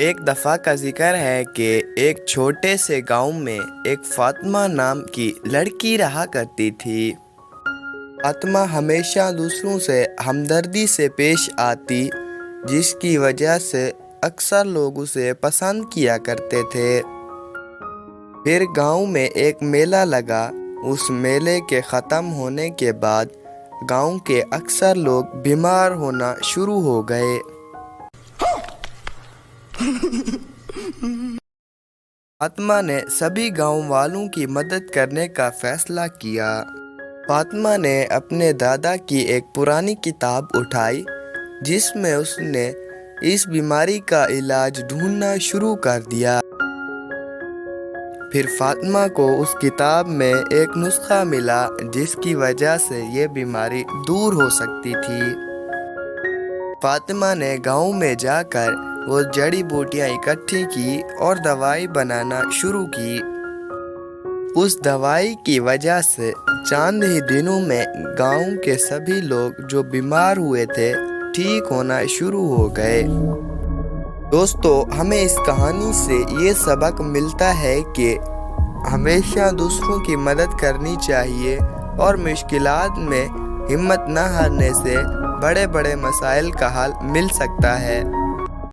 ایک دفعہ کا ذکر ہے کہ ایک چھوٹے سے گاؤں میں ایک فاطمہ نام کی لڑکی رہا کرتی تھی۔ فاطمہ ہمیشہ دوسروں سے ہمدردی سے پیش آتی، جس کی وجہ سے اکثر لوگ اسے پسند کیا کرتے تھے۔ پھر گاؤں میں ایک میلہ لگا۔ اس میلے کے ختم ہونے کے بعد گاؤں کے اکثر لوگ بیمار ہونا شروع ہو گئے۔ فاطمہ نے سبھی گاؤں والوں کی مدد کرنے کا فیصلہ کیا۔ فاطمہ نے اپنے دادا کی ایک پرانی کتاب اٹھائی، جس میں اس نے اس بیماری کا علاج ڈھونڈنا شروع کر دیا۔ پھر فاطمہ کو اس کتاب میں ایک نسخہ ملا جس کی وجہ سے یہ بیماری دور ہو سکتی تھی۔ فاطمہ نے گاؤں میں جا کر وہ جڑی بوٹیاں اکٹھی کی اور دوائی بنانا شروع کی۔ اس دوائی کی وجہ سے چند ہی دنوں میں گاؤں کے سبھی لوگ جو بیمار ہوئے تھے ٹھیک ہونا شروع ہو گئے۔ دوستو، ہمیں اس کہانی سے یہ سبق ملتا ہے کہ ہمیشہ دوسروں کی مدد کرنی چاہیے اور مشکلات میں ہمت نہ ہارنے سے بڑے بڑے مسائل کا حل مل سکتا ہے۔